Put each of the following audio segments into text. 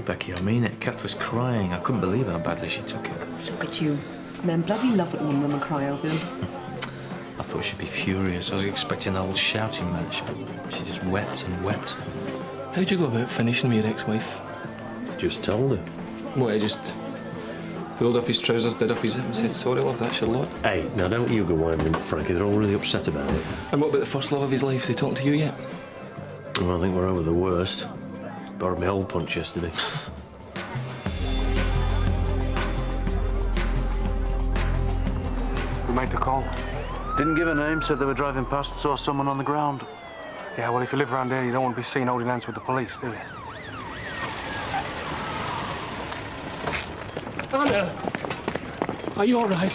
Becky, I mean it. Kath was crying. I couldn't believe how badly she took it. Look at you. Men bloody love it when women cry over them. I thought she'd be furious. I was expecting an old shouting match, but she just wept and wept. How'd you go about finishing with your ex-wife? Just told her. What, he just pulled up his trousers, did up his hip and said, sorry, love, that's your lot? Hey, now don't you go winding up, Frankie. They're all really upset about it. And what about the first love of his life? Has he talked to you yet? Well, I think we're over the worst. Borrowed my old punch yesterday. Who made the call? Didn't give a name, said they were driving past, saw someone on the ground. Yeah, well, if you live around here, you don't want to be seen holding hands with the police, do you? Anna, are you all right?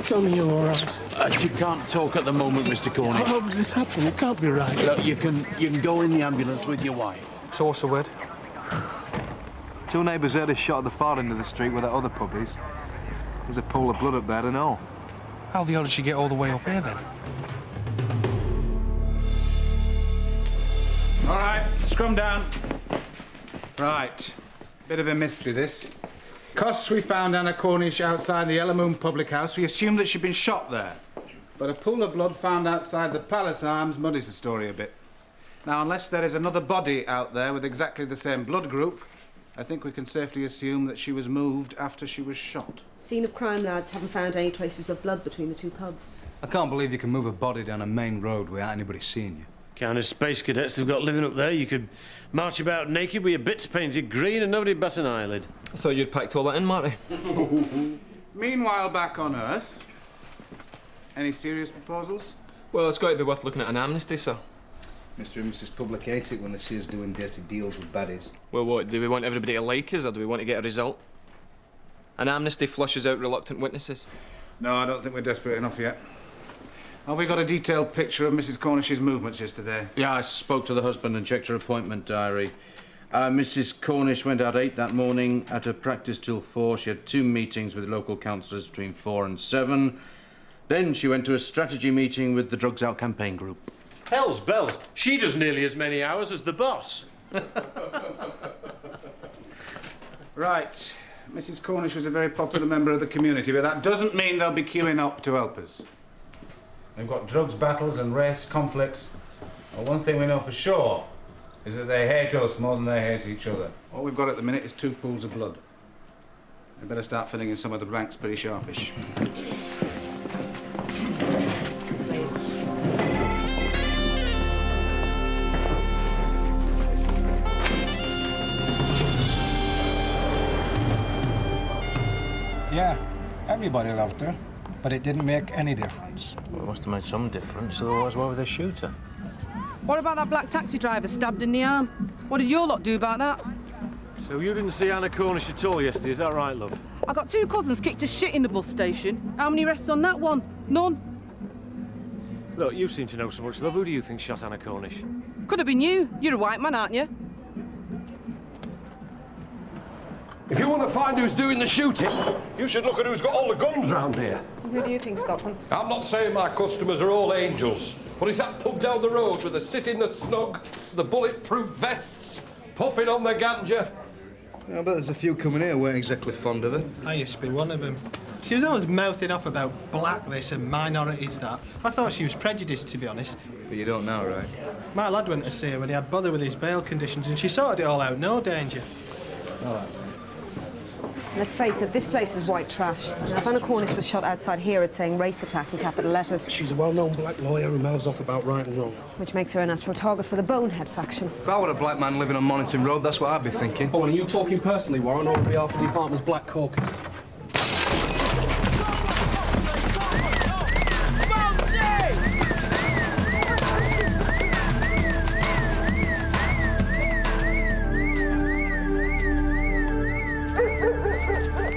Tell me you're all right. She can't talk at the moment, Mr. Cornish. How did this happen? It can't be right. Look, you can go in the ambulance with your wife. So what's the word? Two neighbours heard a shot at the far end of the street where that other pub is. There's a pool of blood up there and all. How the hell did she get all the way up here, then? All right, scrum down. Right, bit of a mystery, this. 'Cause we found Anna Cornish outside the Yellow Moon public house, we assumed that she'd been shot there. But a pool of blood found outside the Palace Arms muddies the story a bit. Now, unless there is another body out there with exactly the same blood group, I think we can safely assume that she was moved after she was shot. Scene of crime, lads. Haven't found any traces of blood between the two pubs. I can't believe you can move a body down a main road without anybody seeing you. Kind of space cadets they've got living up there. You could march about naked with your bits painted green and nobody bat an eyelid. I thought you'd packed all that in, Marty. Meanwhile, back on Earth, any serious proposals? Well, it's got to be worth looking at an amnesty, sir. Mr. and Mrs. Public hate it when they see us doing dirty deals with baddies. Well, what, do we want everybody to like us, or do we want to get a result? An amnesty flushes out reluctant witnesses. No, I don't think we're desperate enough yet. Have we got a detailed picture of Mrs. Cornish's movements yesterday? Yeah, I spoke to the husband and checked her appointment diary. Mrs. Cornish went out 8 that morning, at her practice till 4. She had 2 meetings with local councillors between 4 and 7. Then she went to a strategy meeting with the Drugs Out campaign group. Hell's bells. She does nearly as many hours as the boss. Right. Mrs. Cornish was a very popular member of the community, but that doesn't mean they'll be queuing up to help us. They've got drugs battles and race conflicts. Well, one thing we know for sure is that they hate us more than they hate each other. All we've got at the minute is 2 pools of blood. We better start filling in some of the ranks pretty sharpish. Yeah, everybody loved her, but it didn't make any difference. Well, it must have made some difference, otherwise why would they shoot her? What about that black taxi driver stabbed in the arm? What did your lot do about that? So you didn't see Anna Cornish at all yesterday, is that right, love? I got 2 cousins kicked to shit in the bus station. How many arrests on that one? None. Look, you seem to know so much, love. Who do you think shot Anna Cornish? Could have been you. You're a white man, aren't you? If you want to find who's doing the shooting, you should look at who's got all the guns round here. Who do you think's got them? I'm not saying my customers are all angels, but it's that pub down the road with the sit in the snug, the bulletproof vests, puffing on the ganja. I bet there's a few coming here who weren't exactly fond of her. I used to be one of them. She was always mouthing off about black this and minorities that. I thought she was prejudiced, to be honest. But you don't now, right? My lad went to see her when he had bother with his bail conditions and she sorted it all out, no danger. All right. Let's face it, this place is white trash. Now, if Anna Cornish was shot outside here, it's saying race attack in capital letters. She's a well-known black lawyer who mouths off about right and wrong. Which makes her a natural target for the bonehead faction. If I were a black man living on Mornington Road, that's what I'd be thinking. Oh, and are you talking personally, Warren, or on behalf of the department's Black Caucus?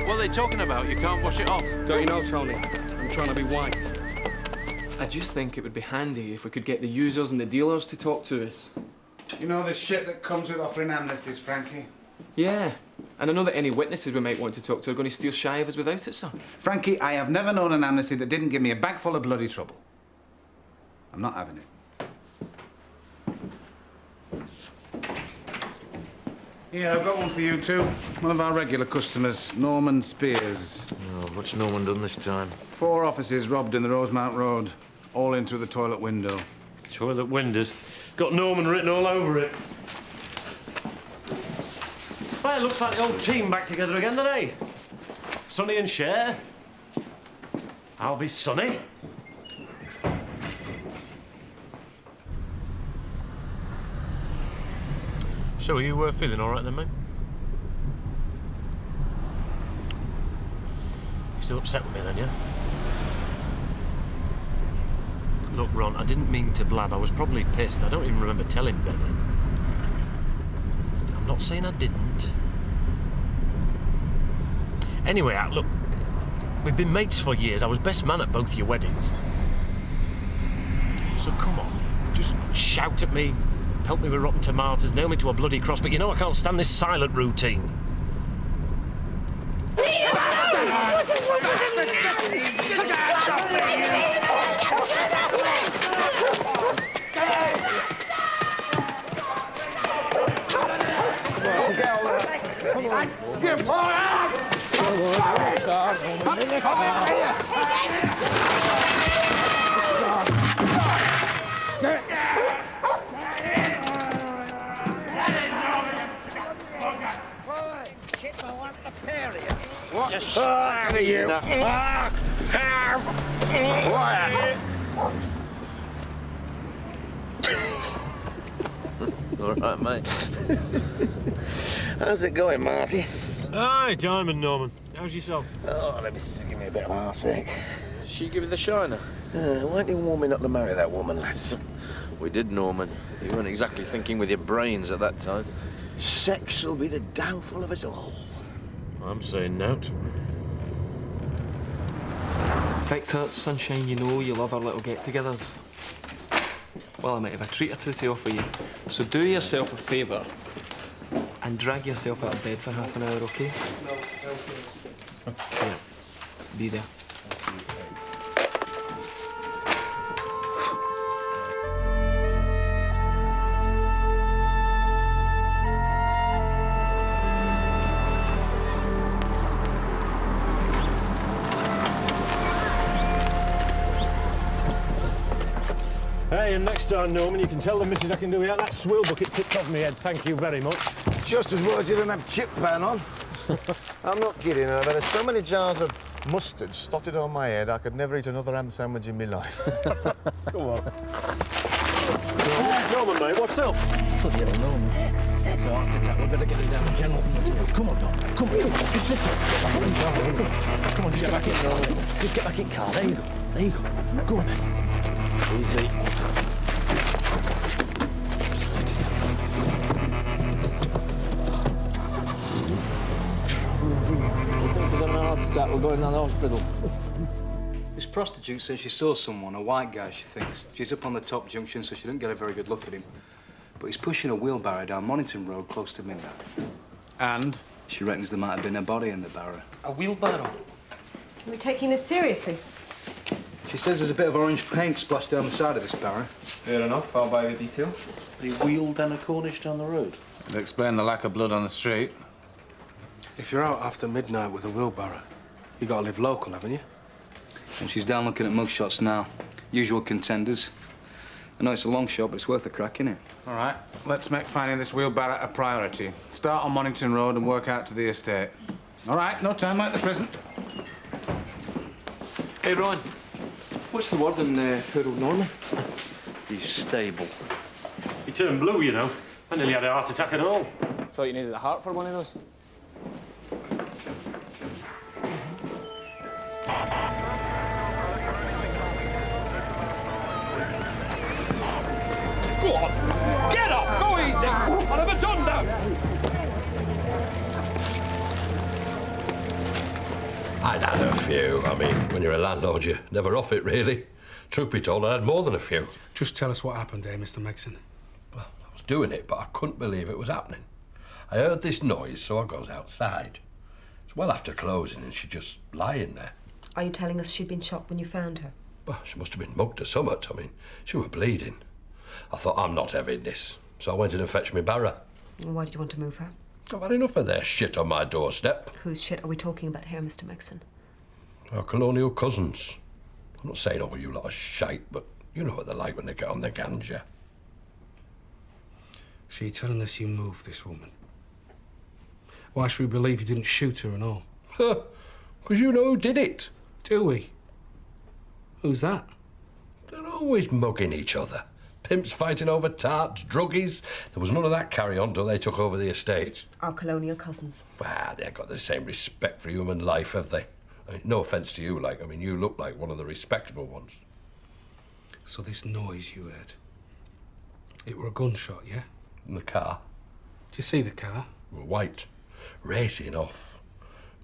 What are they talking about? You can't wash it off. Don't you know, Tony? I'm trying to be white. I just think it would be handy if we could get the users and the dealers to talk to us. You know the shit that comes with offering amnesties, Frankie? Yeah, and I know that any witnesses we might want to talk to are going to steer shy of us without it, sir. Frankie, I have never known an amnesty that didn't give me a bag full of bloody trouble. I'm not having it. Yeah, I've got one for you too. One of our regular customers, Norman Spears. Oh, what's Norman done this time? 4 offices robbed in the Rosemount Road, all in through the toilet window. Toilet windows. Got Norman written all over it. Well, it looks like the old team back together again, doesn't it? Sonny and Cher. I'll be Sonny. So, are you feeling all right then, mate? You still upset with me then, yeah? Look, Ron, I didn't mean to blab. I was probably pissed. I don't even remember telling Ben. I'm not saying I didn't. Anyway, look, we've been mates for years. I was best man at both your weddings. So come on, just shout at me, pelt me with rotten tomatoes, nail me to a bloody cross, but you know I can't stand this silent routine. Just look at you. All right, mate. How's it going, Marty? Aye, Diamond, Norman. How's yourself? Oh, the missus is giving me a bit of arseache. She give you the shiner? Why didn't you warn me not to marry that woman, lads? We did, Norman. You weren't exactly thinking with your brains at that time. Sex will be the downfall of us all. I'm saying nout. Victor, sunshine, you know you love our little get-togethers. Well, I might have a treat or two to offer you. So do yourself a favour and drag yourself out of bed for half an hour, OK? Yeah. Be there. Hey, and next time, Norman, you can tell the missus I can do without that swill bucket tipped off my head. Thank you very much. Just as well as you didn't have chip pan on. I'm not kidding. I've had so many jars of mustard stotted on my head I could never eat another ham sandwich in my life. Come on. Norman, mate, what's up? Bloody hell, Norman. It's a heart attack. We better get him down to general. Come on, Norman. Come on. Just sit here. Come on, just get back in, Norman. Just get back in, car. There you go. There you go. Go on, then. Easy. We're going down the hospital. This prostitute says she saw someone, a white guy, she thinks. She's up on the top junction, so she didn't get a very good look at him. But he's pushing a wheelbarrow down Mornington Road close to midnight. And? She reckons there might have been a body in the barrow. A wheelbarrow? Are we taking this seriously? She says there's a bit of orange paint splashed down the side of this barrow. Fair enough, I'll buy the detail. He wheeled down a Cornish down the road. It'd explain the lack of blood on the street. If you're out after midnight with a wheelbarrow, you gotta live local, haven't you? And she's down looking at mugshots now. Usual contenders. I know it's a long shot, but it's worth a crack, innit? All right, let's make finding this wheelbarrow a priority. Start on Mornington Road and work out to the estate. All right, no time like the present. Hey, Ron. What's the word in poor old Norman? He's stable. He turned blue, you know. I nearly had a heart attack at all. Thought you needed a heart for one of those. Go on! Get up! Go easy! I'll have a done down! I'd had a few. I mean, when you're a landlord, you're never off it, really. Truth be told, I had more than a few. Just tell us what happened, eh, Mr. Megson? Well, I was doing it, but I couldn't believe it was happening. I heard this noise, so I goes outside. It's well after closing, and she's just lying there. Are you telling us she'd been shot when you found her? Well, she must have been mugged or something. I mean, she were bleeding. I thought, I'm not having this. So I went in and fetched me barrow. And why did you want to move her? I've had enough of their shit on my doorstep. Whose shit are we talking about here, Mr. Megson? Our colonial cousins. I'm not saying, oh, you lot are shite, but you know what they're like when they get on their ganja. So you're telling us you moved this woman? Why should we believe you didn't shoot her and all? Because you know who did it. Do we? Who's that? They're always mugging each other. Pimps fighting over tarts, druggies. There was none of that carry-on till they took over the estate. Our colonial cousins. Well, they ain't got the same respect for human life, have they? I mean, no offence to you, you look like one of the respectable ones. So this noise you heard, it were a gunshot, yeah? In the car. Did you see the car? White. Racing off.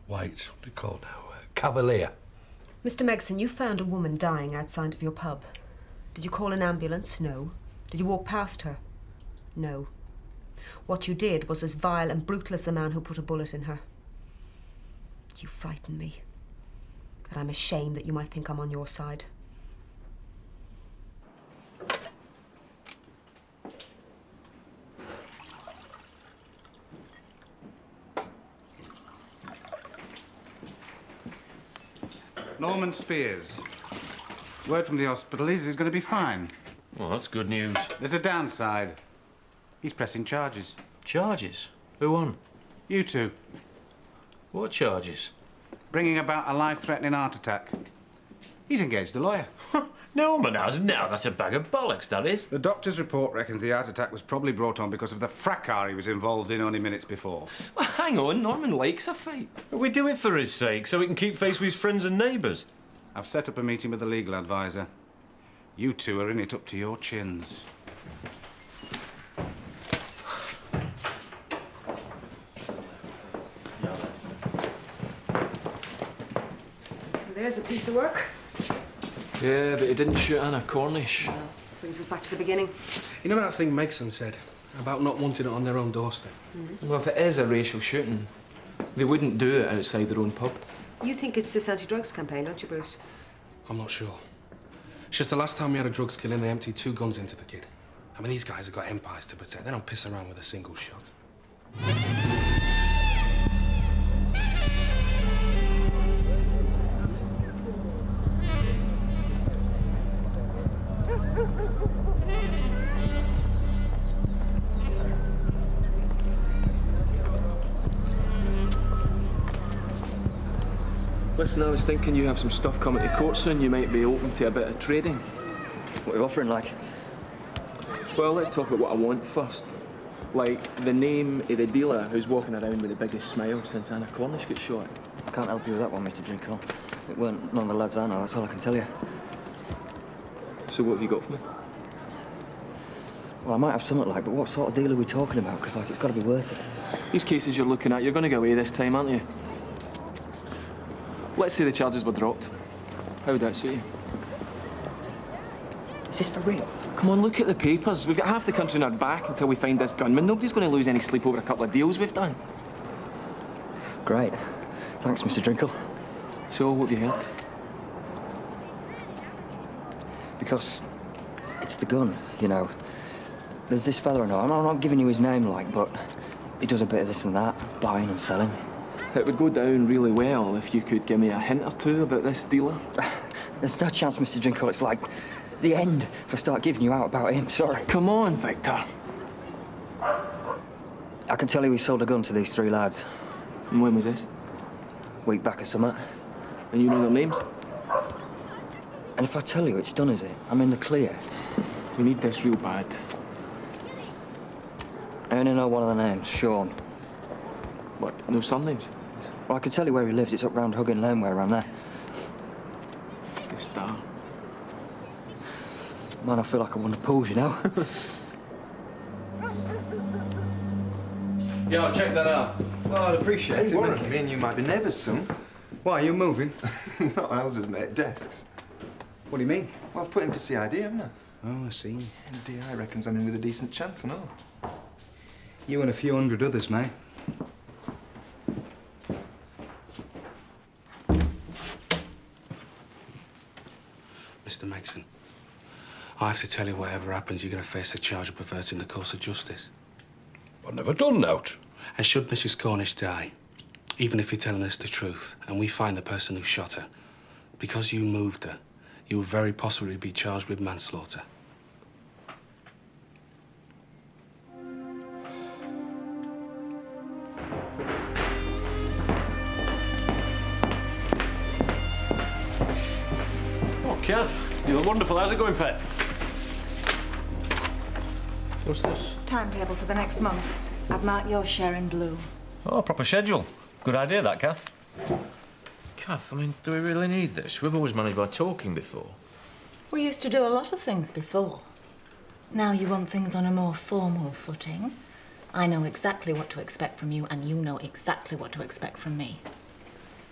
White. What do you call it now? Cavalier. Mr. Megson, you found a woman dying outside of your pub. Did you call an ambulance? No. Did you walk past her? No. What you did was as vile and brutal as the man who put a bullet in her. You frighten me. And I'm ashamed that you might think I'm on your side. Norman Spears. Word from the hospital is he's going to be fine. Well, that's good news. There's a downside. He's pressing charges. Charges? Who on? You two. What charges? Bringing about a life-threatening heart attack. He's engaged a lawyer. No, man, now that's a bag of bollocks, that is. The doctor's report reckons the heart attack was probably brought on because of the fracas he was involved in only minutes before. Well, hang on, Norman likes a fight. We do it for his sake, so he can keep face with his friends and neighbours. I've set up a meeting with the legal advisor. You two are in it up to your chins. There's a piece of work. Yeah, but he didn't shoot Anna Cornish. Well, brings us back to the beginning. You know that thing Megson said about not wanting it on their own doorstep? Well, if it is a racial shooting, they wouldn't do it outside their own pub. You think it's this anti-drugs campaign, don't you, Bruce? I'm not sure. It's just the last time we had a drugs killing, they emptied 2 guns into the kid. I mean, these guys have got empires to protect. They don't piss around with a single shot. Listen, I was thinking you have some stuff coming to court soon. You might be open to a bit of trading. What are you offering, like? Well, let's talk about what I want first. Like, the name of the dealer who's walking around with the biggest smile since Anna Cornish got shot. I can't help you with that one, Mr. Drinkle. It weren't none of the lads I know, that's all I can tell you. So what have you got for me? Well, I might have something like, but what sort of deal are we talking about? Because, like, it's got to be worth it. These cases you're looking at, you're going to get away this time, aren't you? Let's say the charges were dropped. How would that suit you? Is this for real? Come on, look at the papers. We've got half the country on our back until we find this gunman. Nobody's going to lose any sleep over a couple of deals we've done. Great. Thanks, Mr. Drinkle. So, what have you heard? Because it's the gun, you know. There's this fella I know. I'm not giving you his name, like, but he does a bit of this and that, buying and selling. It would go down really well if you could give me a hint or two about this dealer. There's no chance, Mr. Drinkle. It's like the end if I start giving you out about him. Sorry. Come on, Victor. I can tell you he sold a gun to these 3 lads. And when was this? Week back or something. And you know their names? And if I tell you it's done, is it? I'm in the clear. We need this real bad. I only know one of the names, Sean. What, no surnames? Well, I can tell you where he lives. It's up round Huggin Lane, way around there. Good start. Man, I feel like I won the pools, you know? Yeah, check that out. Well, I'd appreciate Hey, it. Warren, me and you might be neighbours soon. Why, are you moving? Not houses, mate, desks. What do you mean? Well, I've put in for CID, haven't I? Oh, I see. NDI reckons I'm in with a decent chance and all. You and a few hundred others, mate. Mr. Megson, I have to tell you whatever happens, you're going to face the charge of perverting the course of justice. I've never done that. And should Mrs. Cornish die, even if you're telling us the truth, and we find the person who shot her, because you moved her, you will very possibly be charged with manslaughter. Oh, Kath, you look wonderful. How's it going, pet? What's this? Timetable for the next month. I've marked your share in blue. Oh, proper schedule. Good idea, that, Kath. Kath, I mean, do we really need this? We've always managed by talking before. We used to do a lot of things before. Now you want things on a more formal footing. I know exactly what to expect from you, and you know exactly what to expect from me.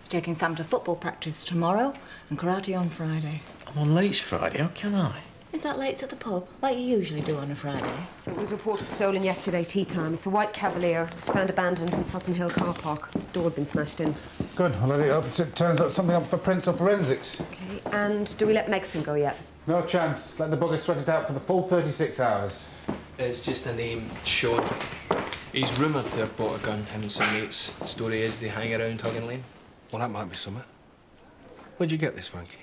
Taking Sam to football practice tomorrow and karate on Friday. I'm on late Friday, how can I? Is that late at the pub, like you usually do on a Friday? So it was reported stolen yesterday tea time. It's a white Cavalier. It was found abandoned in Sutton Hill car park. The door had been smashed in. Good. I'll let it up. It turns up something up for prints or forensics. OK, and do we let Megson go yet? No chance. Let the bugger sweat it out for the full 36 hours. It's just a name, Sean. He's rumoured to have bought a gun, him and some mates. The story is they hang around Huggin Lane. Well, that might be summer. Where'd you get this, Frankie?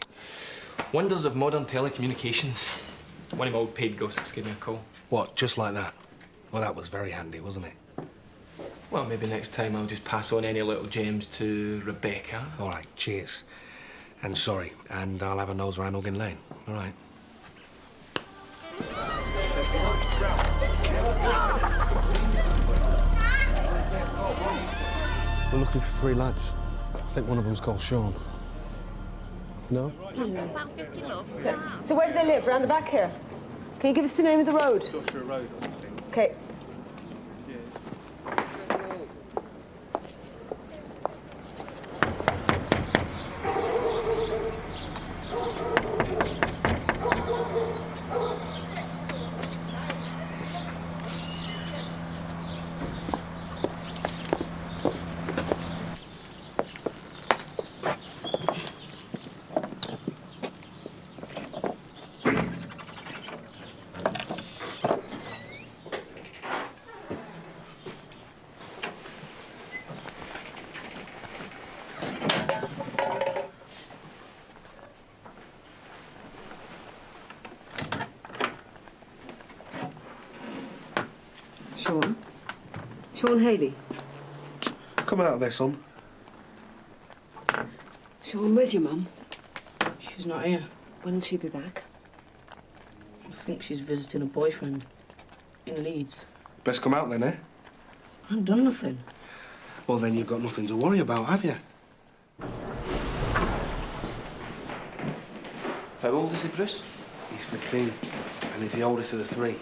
Wonders of modern telecommunications. One of my old paid gossips gave me a call. What, just like that? Well, that was very handy, wasn't it? Well, maybe next time I'll just pass on any little gems to Rebecca. All right, cheers. And sorry, and I'll have a nose round Huggin Lane. All right. We're looking for 3 lads. I think one of them's called Sean. No? So where do they live? Around the back here? Can you give us the name of the road? OK. Sean? Sean Haley? Come out of there, son. Sean, where's your mum? She's not here. When will she be back? I think she's visiting a boyfriend in Leeds. Best come out then, eh? I haven't done nothing. Well, then you've got nothing to worry about, have you? How old is he, Bruce? He's 15, and he's the oldest of the 3.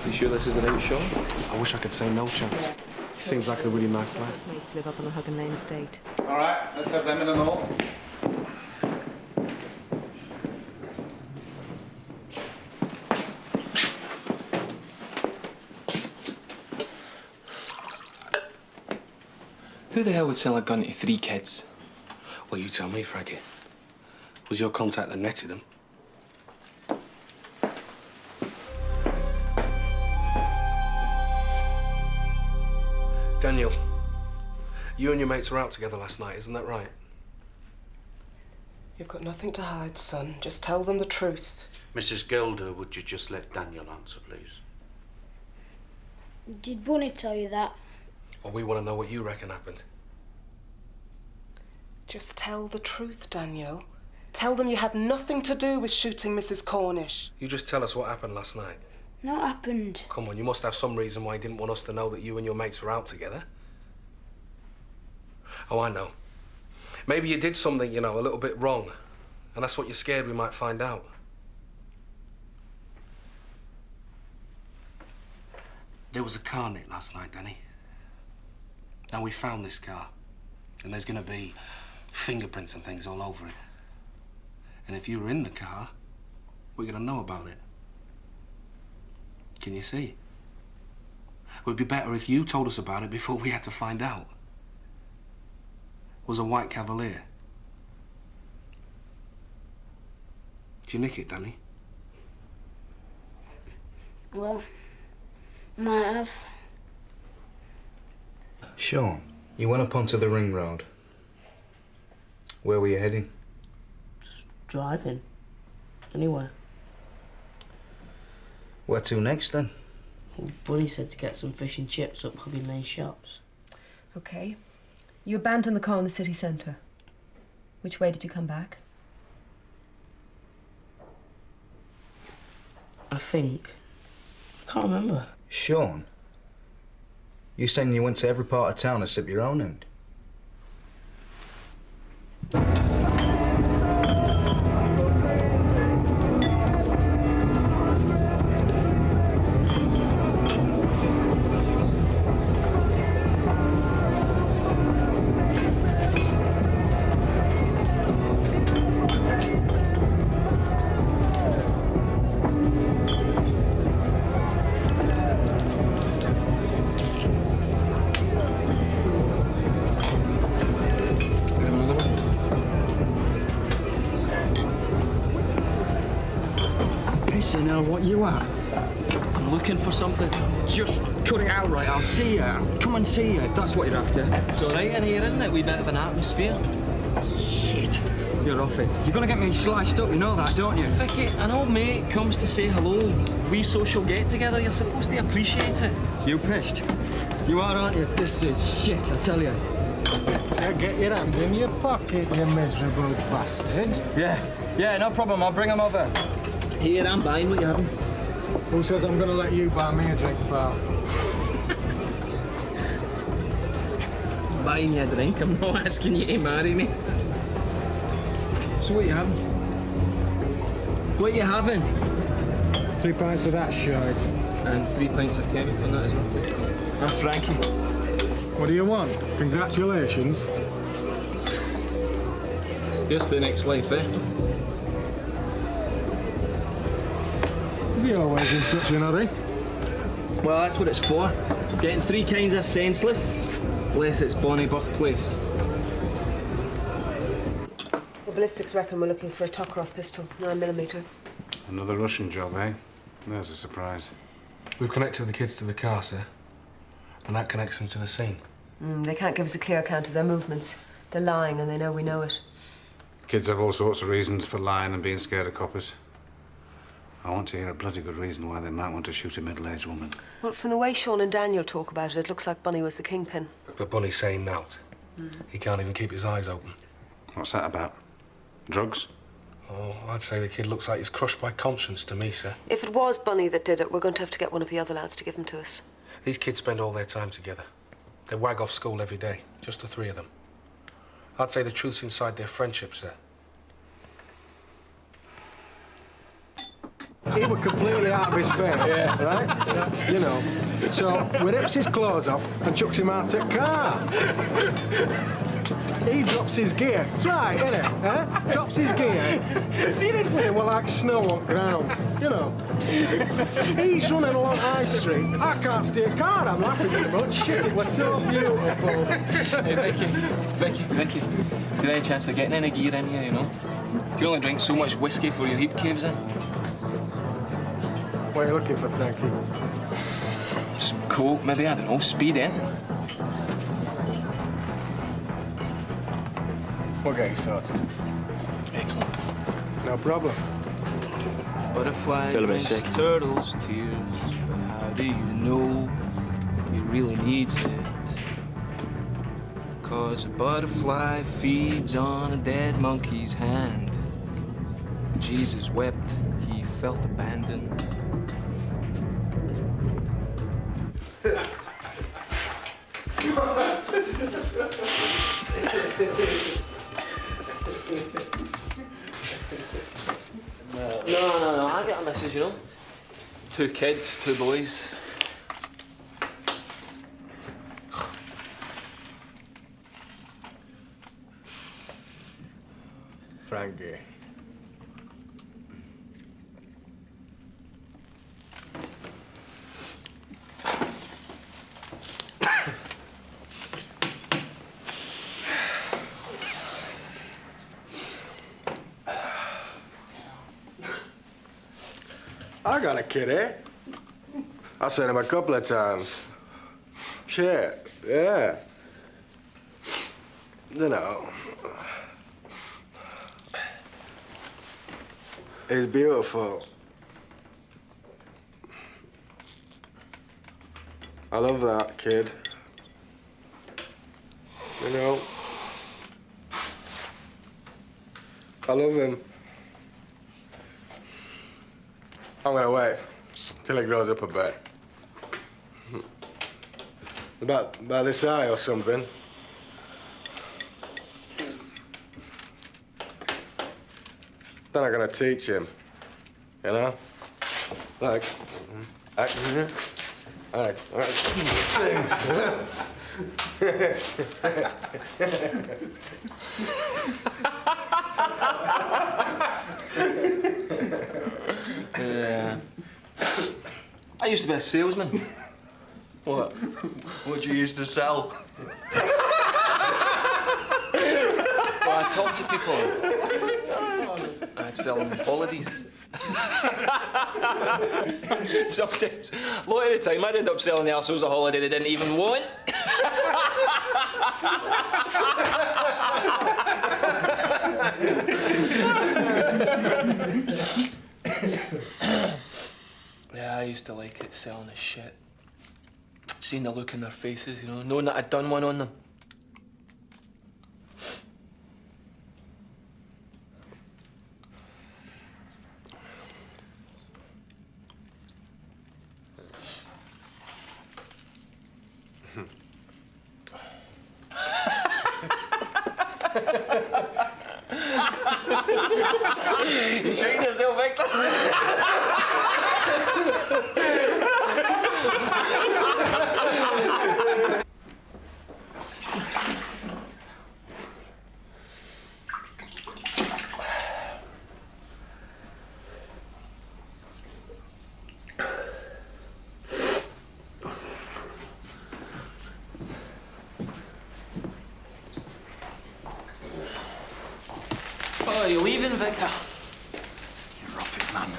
You sure this is the right Sean? I wish I could say no chance. He seems like a really nice lad. His mates live up on the Huggin Lane estate. All right, let's have them in and all. Who the hell would sell a gun to 3 kids? Well, you tell me, Frankie. Was your contact that netted him? Daniel, you and your mates were out together last night, isn't that right? You've got nothing to hide, son. Just tell them the truth. Mrs. Gelder, would you just let Daniel answer, please? Did Bunny tell you that? Well, we want to know what you reckon happened. Just tell the truth, Daniel. Tell them you had nothing to do with shooting Mrs. Cornish. You just tell us what happened last night. Not happened. Come on, you must have some reason why you didn't want us to know that you and your mates were out together. Oh, I know. Maybe you did something, you know, a little bit wrong, and that's what you're scared we might find out. There was a car nick last night, Danny. Now, we found this car, and there's going to be fingerprints and things all over it. And if you were in the car, we're going to know about it. Can you see? It would be better if you told us about it before we had to find out. It was a white Cavalier. Did you nick it, Danny? Well, might have. Sean, you went up onto the ring road. Where were you heading? Driving. Anywhere. Where to next, then? Well, Bunny said to get some fish and chips up Hobby Lane shops. OK. You abandoned the car in the city centre. Which way did you come back? I think. I can't remember. Sean, you saying you went to every part of town except your own end? What you at? I'm looking for something. Just cut it out, right? I'll see you. I'll come and see you if that's what you're after. It's all right in here, isn't it? Wee bit of an atmosphere. Shit. You're off it. You're gonna get me sliced up, you know that, don't you? Vicky, an old mate comes to say hello. We social get-together. You're supposed to appreciate it. You pissed? You are, aren't you? This is shit, I tell you. So get your hand in your pocket, you miserable bastard. Yeah, no problem. I'll bring him over. Here, I'm buying what you having. Who says I'm going to let you buy me a drink, pal? I'm buying you a drink. I'm not asking you to marry me. So what you having? What you having? 3 pints of that shite. And 3 pints of Kevin on that as well. I'm Frankie. What do you want? Congratulations. Just the next life, eh? Is he always in such a hurry? Well, that's what it's for. Getting 3 kinds of senseless, unless it's Bonnie birthplace. The ballistics reckon we're looking for a Tokarev pistol, 9mm. Another Russian job, eh? There's a surprise. We've connected the kids to the car, sir. And that connects them to the scene. They can't give us a clear account of their movements. They're lying and they know we know it. Kids have all sorts of reasons for lying and being scared of coppers. I want to hear a bloody good reason why they might want to shoot a middle-aged woman. Well, from the way Sean and Daniel talk about it, it looks like Bunny was the kingpin. But Bunny's saying no. He can't even keep his eyes open. What's that about? Drugs? Oh, I'd say the kid looks like he's crushed by conscience to me, sir. If it was Bunny that did it, we're going to have to get one of the other lads to give him to us. These kids spend all their time together. They wag off school every day, just the 3 of them. I'd say the truth's inside their friendship, sir. He was completely out of his space, right? Yeah. You know. So we rips his clothes off and chucks him out of the car. He drops his gear. It's right, isn't it? Eh? Drops his gear. Seriously? Well, like snow on ground. You know. He's running along High Street. I can't steer car. I'm laughing too much. Shit, it was so beautiful. Hey, Vicky. Is there any chance of getting any gear in here, you know? You can only drink so much whiskey before your heat caves in. What are you looking for, Frankie? Some coke, maybe, I don't know, speed in. We'll get you sorted. Excellent. No problem. Butterfly Feel a bit drinks sick. turtles' tears, but how do you know he really needs it? 'Cause a butterfly feeds on a dead monkey's hand. Jesus wept, he felt abandoned. No, I get a message, you know. 2 kids, 2 boys. Frankie. I got a kid, eh? I sent him a couple of times. Shit, yeah. You know. It's beautiful. I love that kid. You know. I love him. I'm gonna wait till he grows up a bit. About this eye or something. Then I'm gonna teach him, you know? Like, Yeah. I used to be a salesman. What? What you used to sell? Well, I talked to people. I'd sell them holidays. Sometimes, a lot of the time, I'd end up selling the arseholes a holiday they didn't even want. Yeah, I used to like it, selling the shit. Seeing the look in their faces, you know, knowing that I'd done one on them. You shooting yourself, Victor? Oh, are you leaving, Victor? You're off it, man.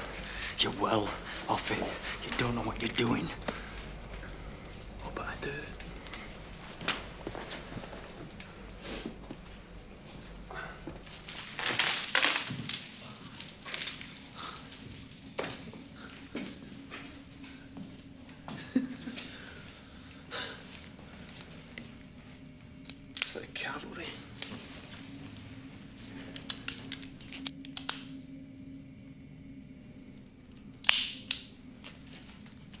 You're well off it. You don't know what you're doing. Oh, but I do. It's like cavalry.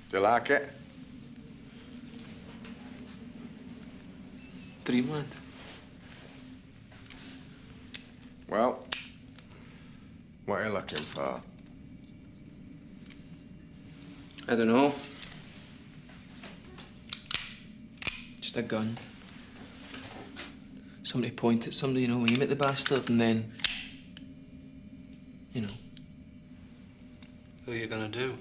Do you like it? Dreamland. Well, what are you looking for? I don't know. Just a gun. Somebody point at somebody, you know, aim at the bastard, and then, you know. Who are you gonna do?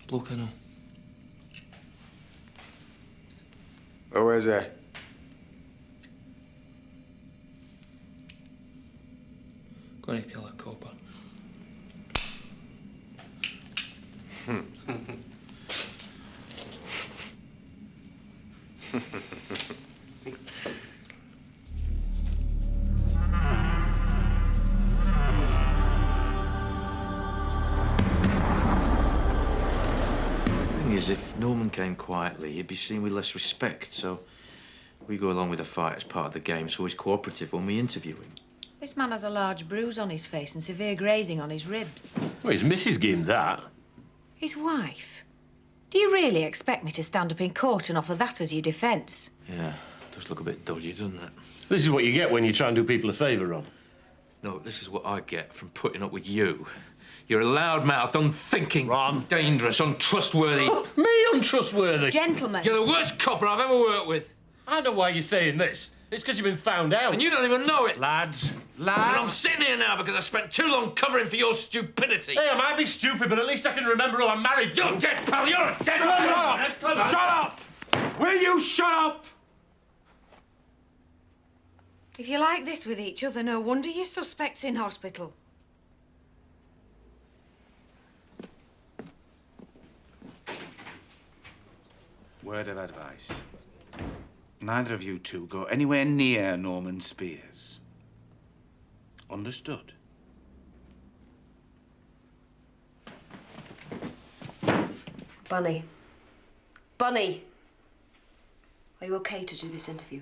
Bloke I know. Who is he? Gonna kill a copper. Is if Norman came quietly, he'd be seen with less respect, so we go along with the fight as part of the game, so he's cooperative when we interview him. This man has a large bruise on his face and severe grazing on his ribs. Well, his missus gave him that. His wife? Do you really expect me to stand up in court and offer that as your defence? Yeah, does look a bit dodgy, doesn't it? This is what you get when you try and do people a favour, Ron. No, this is what I get from putting up with you. You're a loud-mouthed, unthinking, Ron. Dangerous, untrustworthy... Me untrustworthy? Gentlemen. You're the worst copper I've ever worked with. I know why you're saying this. It's because you've been found out. And you don't even know it. Lads. And I'm sitting here now because I spent too long covering for your stupidity. Hey, I might be stupid, but at least I can remember who I'm married to. You're dead, pal. You're a dead man. Shut up! Shut up! Will you shut up? If you're like this with each other, no wonder your suspect's in hospital. Word of advice. Neither of you two go anywhere near Norman Spears. Understood? Bunny. Bunny! Are you okay to do this interview?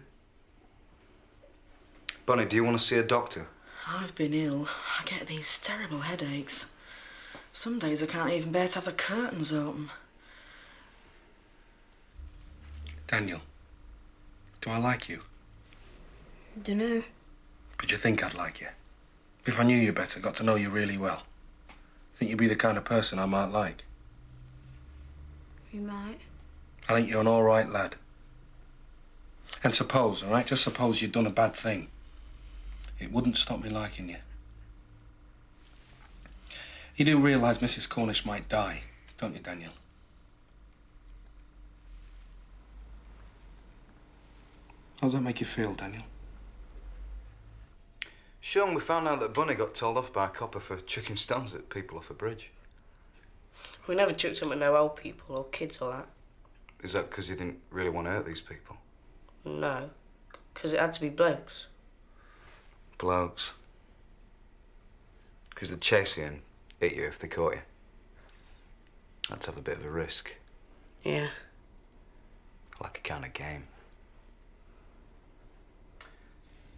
Bunny, do you want to see a doctor? I've been ill. I get these terrible headaches. Some days I can't even bear to have the curtains open. Daniel, do I like you? Dunno. But you think I'd like you? If I knew you better, got to know you really well, think you'd be the kind of person I might like? You might. I think you're an all right lad. And suppose, all right, just suppose you'd done a bad thing. It wouldn't stop me liking you. You do realise Mrs. Cornish might die, don't you, Daniel? How does that make you feel, Daniel? Sean, we found out that Bunny got told off by a copper for chucking stones at people off a bridge. We never chucked them at no old people or kids or that. Is that because he didn't really want to hurt these people? No, because it had to be blokes. Blokes? Because they'd chase you and hit you if they caught you. That's have a bit of a risk. Yeah. Like a kind of game.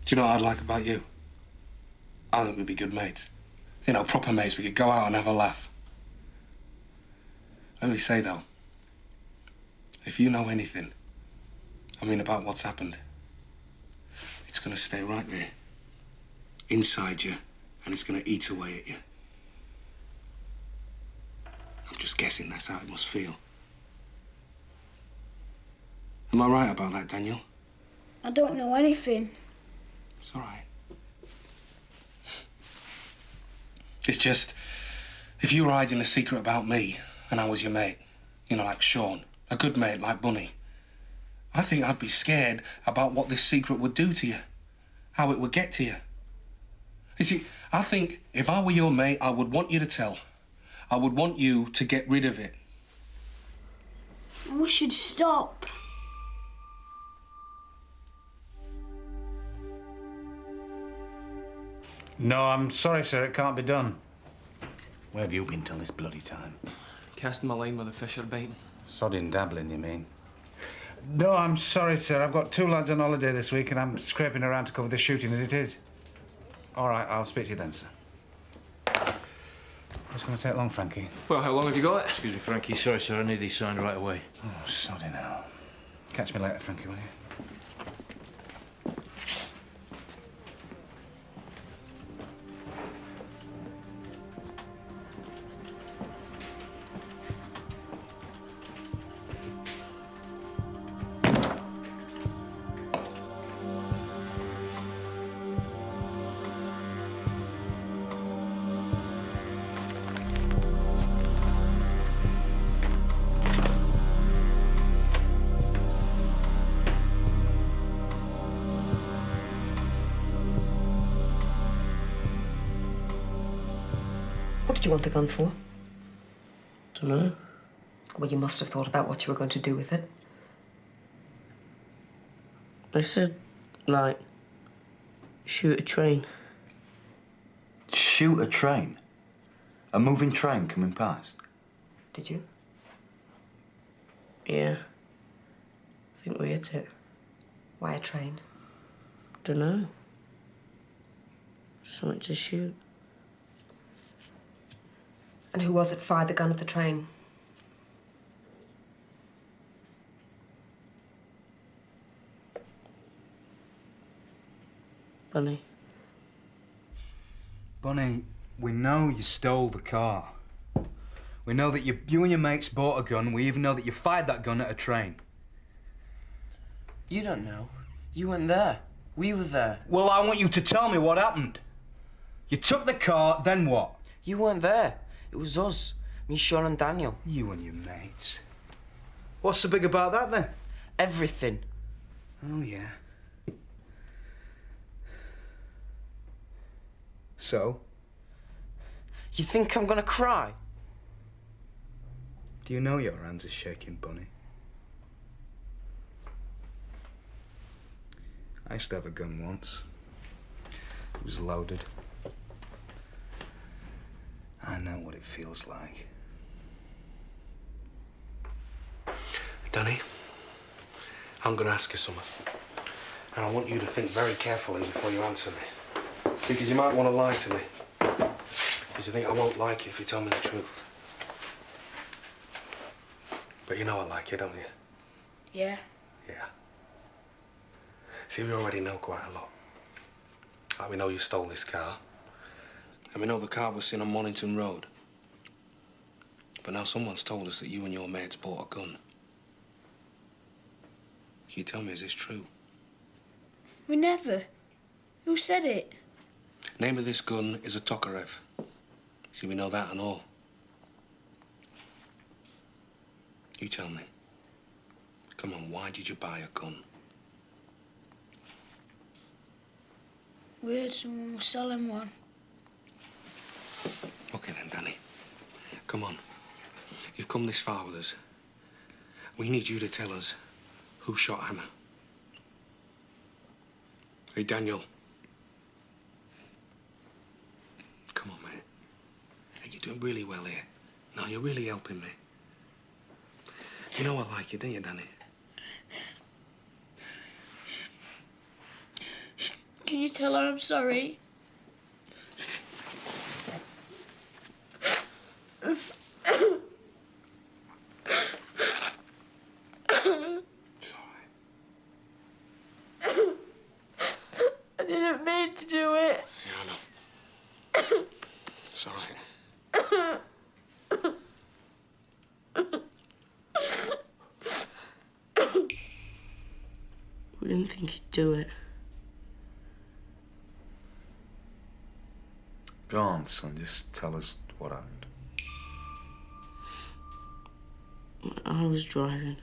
Do you know what I'd like about you? I think we'd be good mates. You know, proper mates. We could go out and have a laugh. Let me say, though, if you know anything, I mean about what's happened, it's going to stay right there, inside you, and it's going to eat away at you. I'm just guessing that's how it must feel. Am I right about that, Daniel? I don't know anything. It's all right. It's just, if you were hiding a secret about me and I was your mate, you know, like Sean, a good mate like Bunny, I think I'd be scared about what this secret would do to you, how it would get to you. You see, I think if I were your mate, I would want you to tell. I would want you to get rid of it. We should stop. No, I'm sorry, sir. It can't be done. Where have you been till this bloody time? Casting my line with a fish or baiting. Sodding dabbling, you mean? No, I'm sorry, sir. I've got 2 lads on holiday this week and I'm scraping around to cover the shooting as it is. All right, I'll speak to you then, sir. It's going to take long, Frankie. Well, how long have you got it? Excuse me, Frankie. Sorry, sir. I need these signed right away. Oh, sodding hell. Catch me later, Frankie, will you? What did you want a gun for? Dunno. Well, you must have thought about what you were going to do with it. I said, like, shoot a train. Shoot a train? A moving train coming past? Did you? Yeah. I think we hit it. Why a train? Dunno. Something to shoot. And who was it fired the gun at the train? Bunny. Bunny, we know you stole the car. We know that you and your mates bought a gun. We even know that you fired that gun at a train. You don't know. You weren't there. We were there. Well, I want you to tell me what happened. You took the car, then what? You weren't there. It was us. Me, Sean and Daniel. You and your mates. What's so big about that, then? Everything. Oh, yeah. So? You think I'm gonna cry? Do you know your hands are shaking, Bunny? used to have a gun once. It was loaded. I know what it feels like. Danny, I'm going to ask you something. And I want you to think very carefully before you answer me. See, because you might want to lie to me. Because you think I won't like it if you tell me the truth. But you know I like you, don't you? Yeah. Yeah. See, we already know quite a lot. Like, we know you stole this car. And we know the car was seen on Mornington Road. But now someone's told us that you and your mates bought a gun. Can you tell me, is this true? We never. Who said it? Name of this gun is a Tokarev. See, we know that and all. You tell me. Come on, why did you buy a gun? We heard someone was selling one. Okay then, Danny. Come on. You've come this far with us. We need you to tell us who shot Hannah. Hey, Daniel. Come on, mate. Hey, you're doing really well here. No, you're really helping me. You know I like you, don't you, Danny? Can you tell her I'm sorry? I didn't mean to do it. Yeah, I know. It's all right. We didn't think you'd do it. Go on, son, just tell us what happened. I was driving.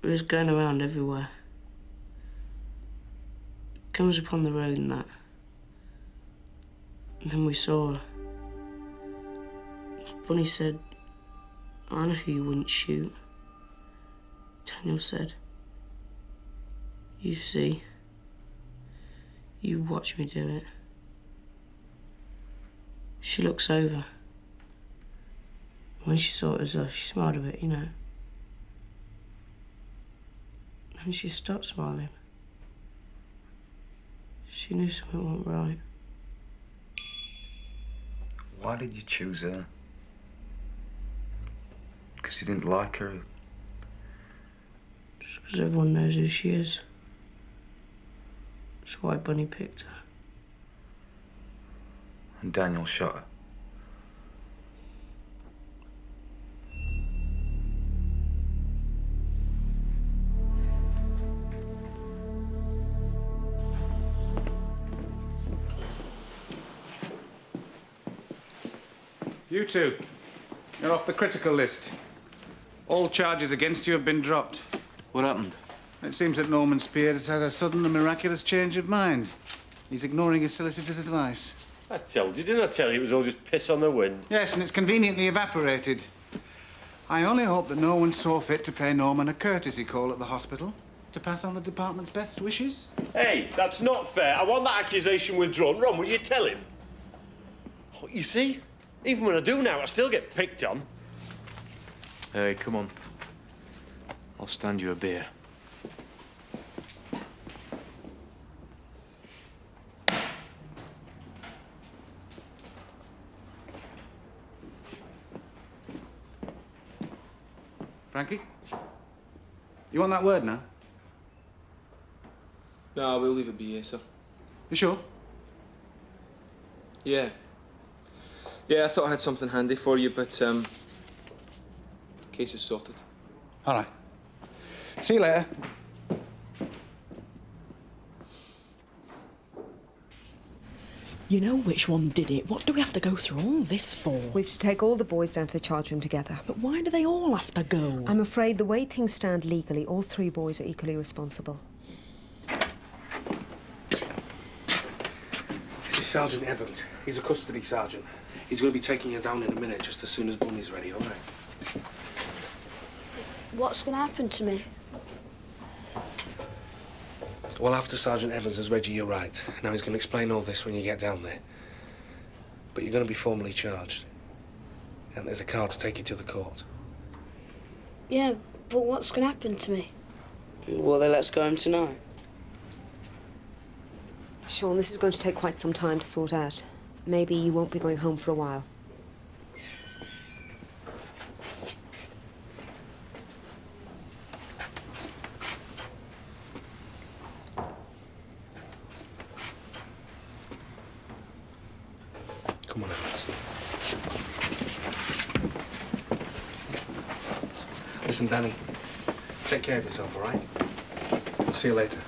We was going around everywhere. Comes upon the road and that. And then we saw her. Bunny said, I know who you wouldn't shoot. Daniel said, you see, you watch me do it. She looks over. When she saw it was us, she smiled a bit, you know. And she stopped smiling. She knew something wasn't right. Why did you choose her? Because you didn't like her? Just because everyone knows who she is. That's why Bunny picked her. And Daniel shot her? You two, you're off the critical list. All charges against you have been dropped. What happened? It seems that Norman Spear has had a sudden and miraculous change of mind. He's ignoring his solicitor's advice. I told you, didn't I tell you it was all just piss on the wind? Yes, and it's conveniently evaporated. I only hope that no one saw fit to pay Norman a courtesy call at the hospital to pass on the department's best wishes. Hey, that's not fair. I want that accusation withdrawn. Ron, will you tell him? Oh, you see? Even when I do now, I still get picked on. Hey, come on. I'll stand you a beer. Frankie? You want that word now? No, we'll leave it be here, sir. You sure? Yeah. Yeah, I thought I had something handy for you, but, case is sorted. All right. See you later. You know which one did it. What do we have to go through all this for? We've to take all the boys down to the charge room together. But why do they all have to go? I'm afraid the way things stand legally, all three boys are equally responsible. This is Sergeant Evans. He's a custody sergeant. He's going to be taking you down in a minute, just as soon as Bunny's ready, all right? What's going to happen to me? Well, after Sergeant Evans has read you your rights, now he's going to explain all this when you get down there. But you're going to be formally charged. And there's a car to take you to the court. Yeah, but what's going to happen to me? Well, they let us go home tonight. Sean, this is going to take quite some time to sort out. Maybe you won't be going home for a while. Come on, Evans. Listen, Danny, take care of yourself, all right? I'll see you later.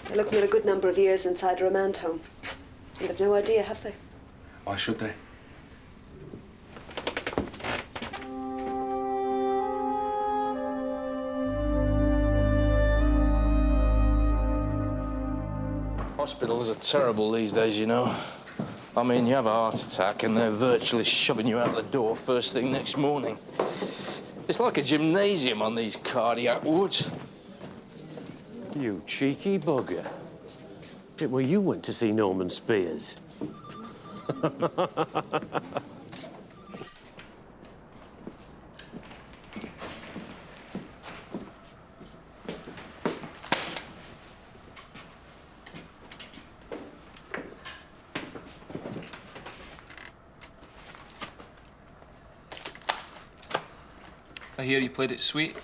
They're looking at a good number of years inside a remand home. And they've no idea, have they? Why should they? Hospitals are terrible these days, you know. I mean, you have a heart attack and they're virtually shoving you out the door first thing next morning. It's like a gymnasium on these cardiac wards. You cheeky bugger. Well, you went to see Norman Spears. I hear you played it sweet.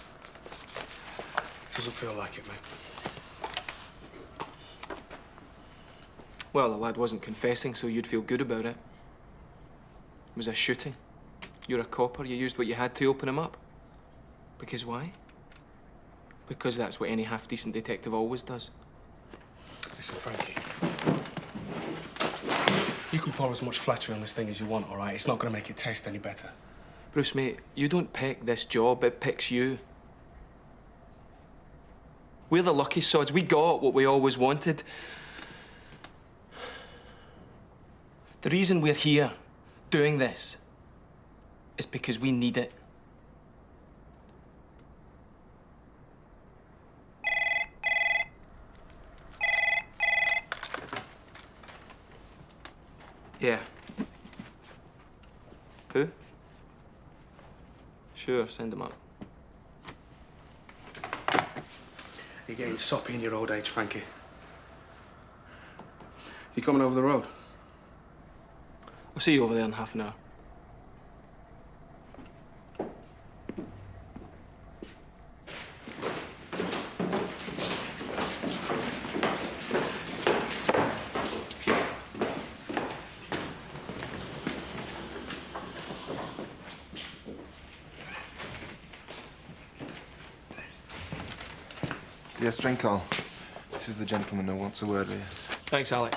Doesn't feel like it, mate. Well, the lad wasn't confessing, so you'd feel good about it. It was a shooting. You're a copper. You used what you had to open him up. Because why? Because that's what any half-decent detective always does. Listen, Frankie. You can pour as much flattery on this thing as you want, all right? It's not going to make it taste any better. Bruce, mate, you don't pick this job, it picks you. We're the lucky sods. We got what we always wanted. The reason we're here doing this is because we need it. Yeah. Who? Sure, send them up. You're getting soppy in your old age, Frankie. You coming over the road? I'll see you over there in half an hour. Yes, Drinkall. This is the gentleman who wants a word with you. Thanks, Alec.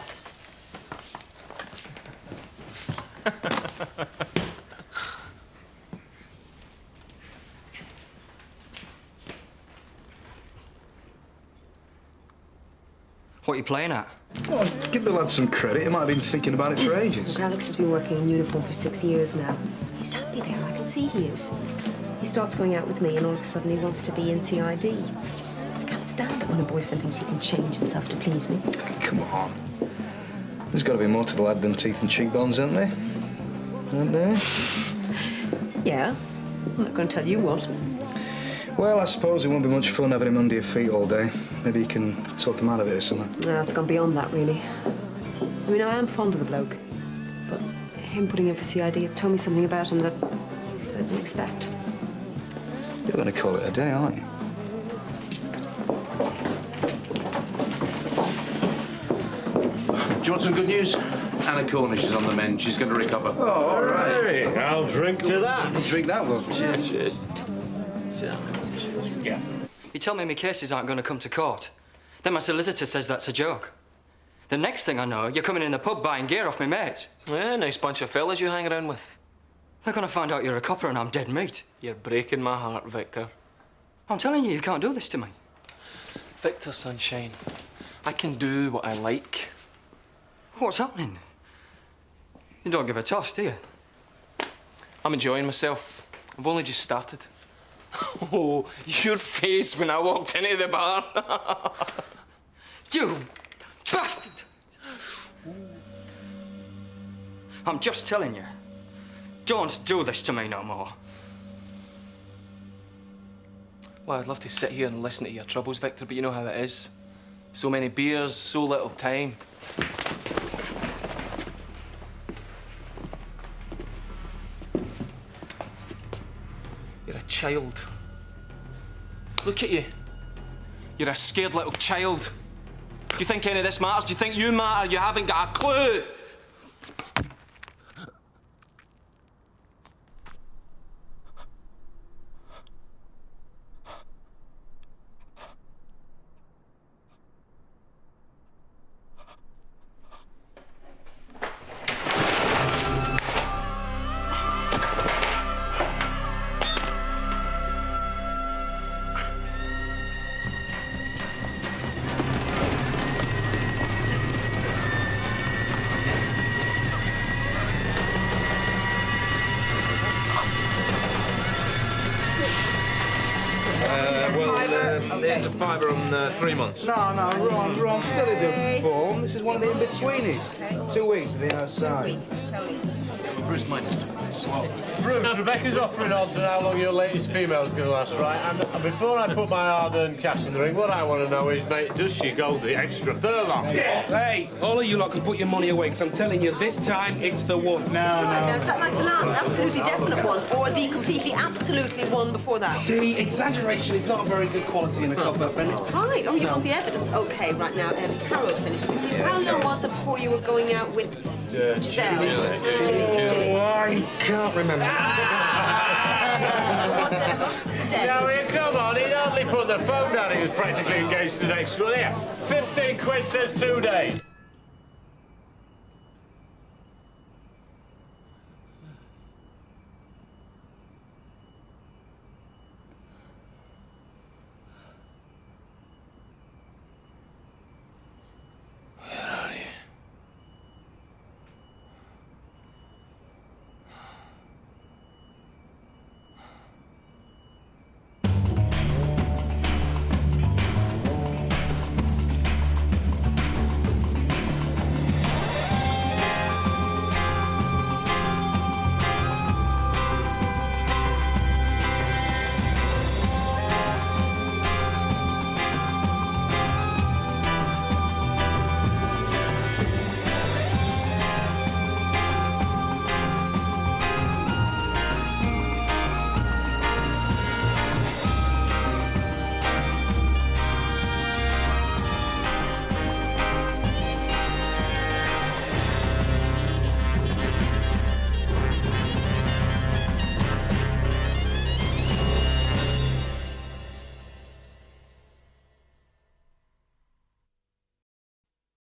What are you playing at? Oh, give the lad some credit. He might have been thinking about it for ages. Look, Alex has been working in uniform for 6 years now. He's happy there. I can see he is. He starts going out with me and all of a sudden he wants to be in CID. I can't stand it when a boyfriend thinks he can change himself to please me. Come on. There's got to be more to the lad than teeth and cheekbones, aren't there? Aren't there? Yeah. I'm not going to tell you what. Well, I suppose it won't be much fun having him under your feet all day. Maybe you can talk him out of it or something. No, it's gone beyond that, really. I mean, I am fond of the bloke. But him putting in for CID, it's told me something about him that I didn't expect. You're going to call it a day, aren't you? Do you want some good news? Anna Cornish is on the mend. She's going to recover. Oh, all right. I'll drink to that. Drink that, love. Cheers. Yeah. You tell me my cases aren't going to come to court. Then my solicitor says that's a joke. The next thing I know, you're coming in the pub buying gear off my mates. Yeah, nice bunch of fellas you hang around with. They're going to find out you're a copper and I'm dead meat. You're breaking my heart, Victor. I'm telling you, you can't do this to me. Victor, sunshine, I can do what I like. What's happening? You don't give a toss, do you? I'm enjoying myself. I've only just started. Oh, your face when I walked into the bar. You bastard! I'm just telling you. Don't do this to me no more. Well, I'd love to sit here and listen to your troubles, Victor, but you know how it is. So many beers, so little time. You're a child. Look at you. You're a scared little child. Do you think any of this matters? Do you think you matter? You haven't got a clue. There's a fiver on 3 months. No, wrong. Study the form. This is one of the in-betweenies. 2 weeks to the outside. 2 weeks, Tony. Bruce, minus 2 weeks. Bruce, Rebecca's offering odds on how long your latest female's going to last, right? And before I put my hard-earned cash in the ring, what I want to know is, mate, does she go the extra furlong? Yeah. Hey, all of you lot can put your money away, because I'm telling you, this time it's the one. Right, now, is that like the last absolutely definite one, or the completely absolutely one before that? See, exaggeration is not a very good quality in a cop-up, isn't it? Right, oh, you want the evidence? OK, right now, Carol finished with you. How long was it before you were going out with Giselle? Oh, I can't remember. Was that a month? A day? Now, here, come on, he'd hardly put the phone down. He was practically engaged to the next one. Here, 15 quid says 2 days.